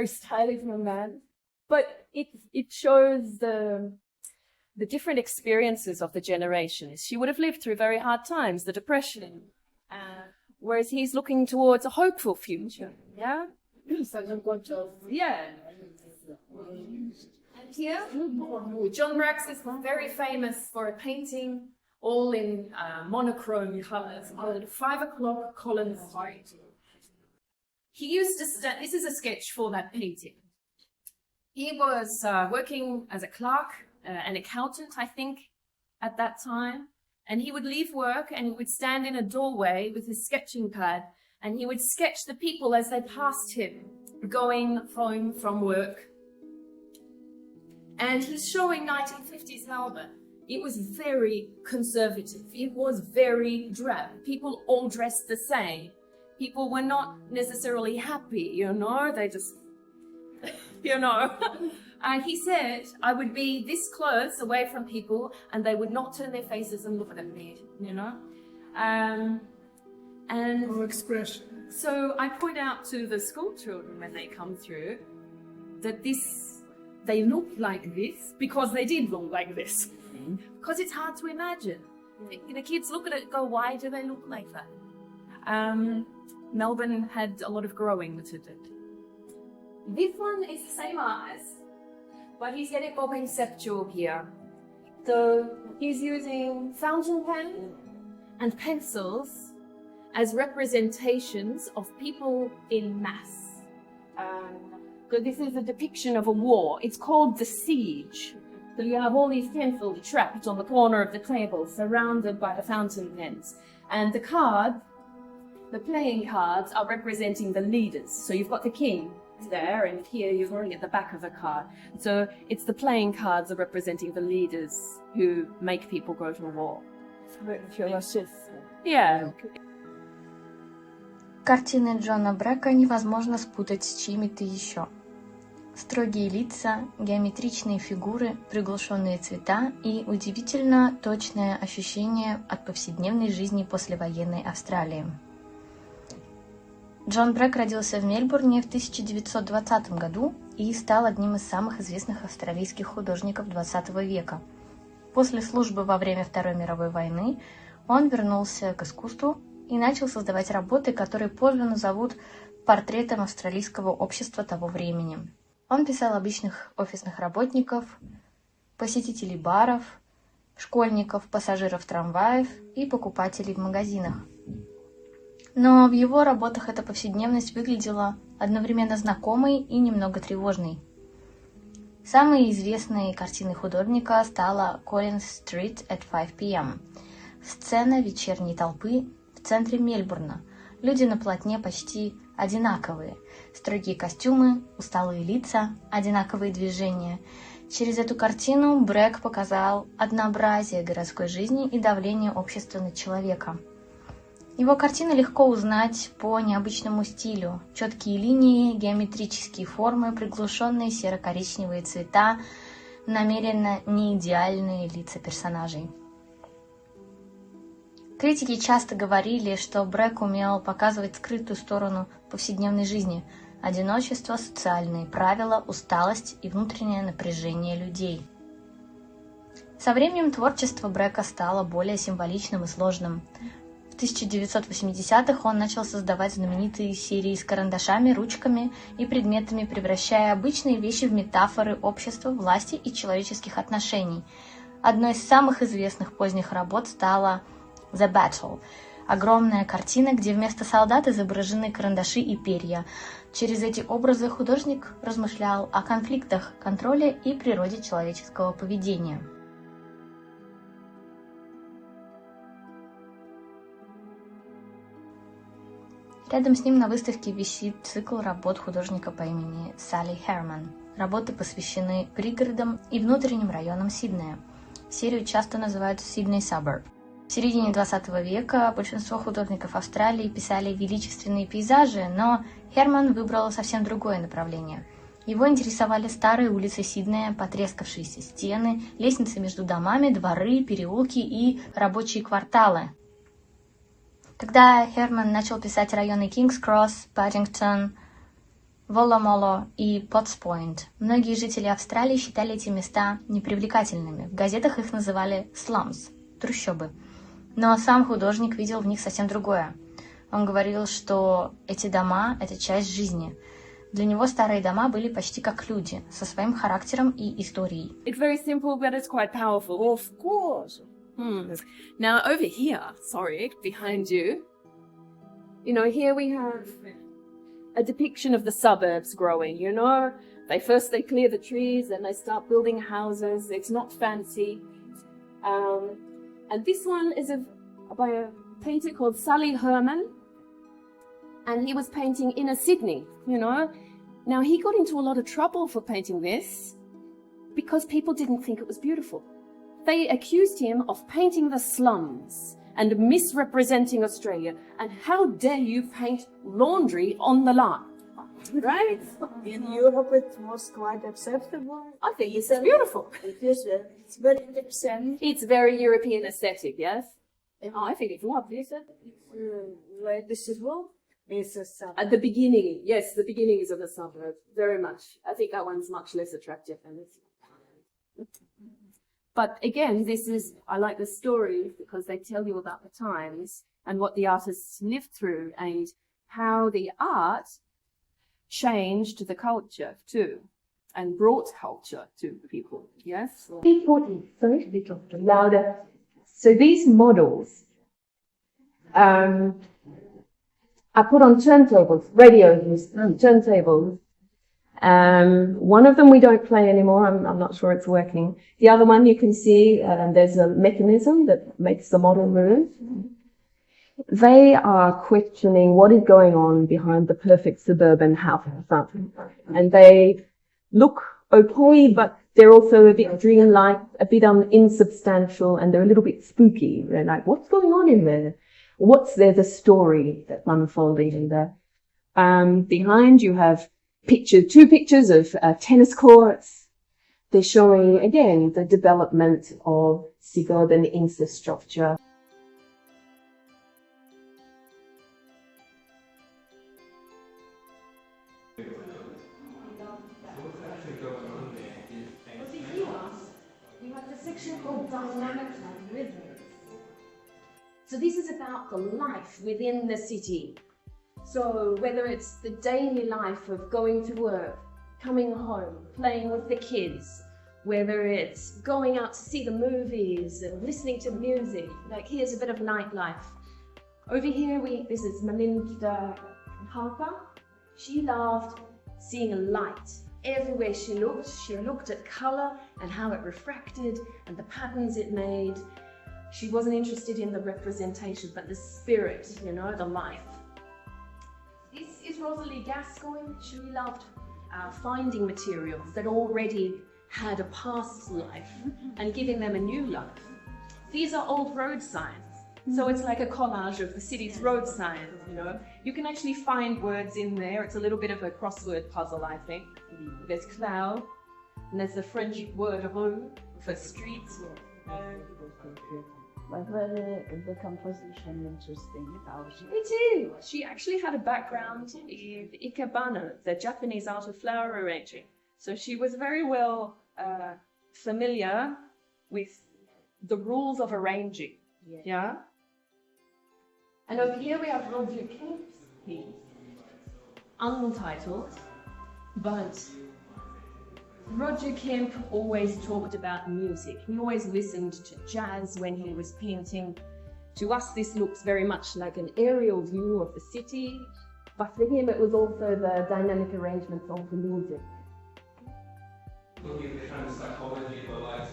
very stylish young man. But it shows the different experiences of the generations. She would have lived through very hard times, the Depression, whereas he's looking towards a hopeful future. Yeah? Yeah. And here, John Brax is very famous for a painting all in monochrome colours called 5 o'clock Collins Street. He used to this is a sketch for that painting. He was working as a clerk, an accountant, I think, at that time. And he would leave work and he would stand in a doorway with his sketching pad and he would sketch the people as they passed him, going home from work. And he's showing 1950s Melbourne. It was very conservative. It was very drab. People all dressed the same. People were not necessarily happy, you know, they just, you know. And he said, I would be this close away from people and they would not turn their faces and look at me, you know. And No expression. so I point out to the school children when they come through that they look like this because they did look like this. Because it's hard to imagine. You know, kids look at it and go, why do they look like that? Melbourne had a lot of growing to do. This one is the same eyes, but he's getting more conceptual here. So he's using fountain pen and pencils as representations of people in mass. So this is a depiction of a war. It's called The Siege. So you have all these pencils trapped on the corner of the table, surrounded by the fountain pens. And the playing cards are representing the leaders. So you've got the king there, and here you're already at the back of the card. So it's the playing cards are representing the leaders who make people go to war. Yeah. Картины Джона Брэка невозможно спутать с чьими-то еще. Строгие лица, геометричные фигуры, приглушенные цвета и удивительно точное ощущение от повседневной жизни послевоенной Австралии. Джон Брэк родился в Мельбурне в 1920 году и стал одним из самых известных австралийских художников XX века. После службы во время Второй мировой войны он вернулся к искусству и начал создавать работы, которые позже назовут портретом австралийского общества того времени. Он писал обычных офисных работников, посетителей баров, школьников, пассажиров трамваев и покупателей в магазинах. Но в его работах эта повседневность выглядела одновременно знакомой и немного тревожной. Самой известной картиной художника стала Collins Street at 5 p.m. Сцена вечерней толпы в центре Мельбурна. Люди на полотне почти одинаковые. Строгие костюмы, усталые лица, одинаковые движения. Через эту картину Брэк показал однообразие городской жизни и давление общества на человека. Его картины легко узнать по необычному стилю. Четкие линии, геометрические формы, приглушенные серо-коричневые цвета, намеренно неидеальные лица персонажей. Критики часто говорили, что Брэк умел показывать скрытую сторону повседневной жизни, одиночество, социальные правила, усталость и внутреннее напряжение людей. Со временем творчество Брэка стало более символичным и сложным. В 1980-х он начал создавать знаменитые серии с карандашами, ручками и предметами, превращая обычные вещи в метафоры общества, власти и человеческих отношений. Одной из самых известных поздних работ стала «The Battle» – огромная картина, где вместо солдат изображены карандаши и перья. Через эти образы художник размышлял о конфликтах, контроле и природе человеческого поведения. Рядом с ним на выставке висит цикл работ художника по имени Салли Херман. Работы посвящены пригородам и внутренним районам Сиднея. Серию часто называют «Sydney Suburb». В середине 20 века большинство художников Австралии писали величественные пейзажи, но Херман выбрал совсем другое направление. Его интересовали старые улицы Сиднея, потрескавшиеся стены, лестницы между домами, дворы, переулки и рабочие кварталы. Когда Херман начал писать районы Кингс-Кросс, Паддингтон, Волла-Моло и Потс-Пойнт. Многие жители Австралии считали эти места непривлекательными. В газетах их называли slums – трущобы. Но сам художник видел в них совсем другое. Он говорил, что эти дома – это часть жизни. Для него старые дома были почти как люди, со своим характером и историей. It's very simple, but it's quite powerful. Of course. Now over here, sorry, behind you, here we have a depiction of the suburbs growing, They clear the trees and they start building houses. It's not fancy. And this one is by a painter called Sally Herman. And he was painting inner Sydney, Now, he got into a lot of trouble for painting this because people didn't think it was beautiful. They accused him of painting the slums and misrepresenting Australia. And how dare you paint laundry on the line, right? In Europe, it was quite acceptable. I think it's beautiful. It is. It's very interesting. It's very European aesthetic, yes? I think it's lovely, is it? Like this as well. It's a suburb. At the beginning, yes, the beginning is of the suburb, very much. I think that one's much less attractive than this. But again, I like the stories because they tell you about the times and what the artists lived through and how the art changed the culture too and brought culture to people, yes? Louder. So these models are put on turntables, radios, turntables. One of them we don't play anymore. I'm not sure it's working. The other one you can see, there's a mechanism that makes the model move. They are questioning what is going on behind the perfect suburban house front. And they look okay, but they're also a bit dreamlike, a bit insubstantial, and they're a little bit spooky. They're like, what's going on in there? What's there, the story that's unfolding in there? Behind you have two pictures of tennis courts. They're showing, again, the development of suburban infrastructure. We have the section called Dynamics and Rhythms. So this is about the life within the city. So whether it's the daily life of going to work, coming home, playing with the kids, whether it's going out to see the movies and listening to music, like here's a bit of nightlife. Over here, this is Melinda Harper. She loved seeing a light. Everywhere she looked at colour and how it refracted and the patterns it made. She wasn't interested in the representation, but the spirit, the life. This is Rosalie Gascoigne. She loved finding materials that already had a past life and giving them a new life. These are old road signs. So it's like a collage of the city's road signs, You can actually find words in there. It's a little bit of a crossword puzzle, I think. There's cloud, and there's the French word rue for streets. But the composition interesting. It is. She actually had a background in ikebana, the Japanese art of flower arranging. So she was very well familiar with the rules of arranging. Yeah. And over here we have Roger Kemp's piece, untitled, but Roger Kemp always talked about music. He always listened to jazz when he was painting. To us, this looks very much like an aerial view of the city, but for him it was also the dynamic arrangements of the music. Looking at the kind of psychology of the lights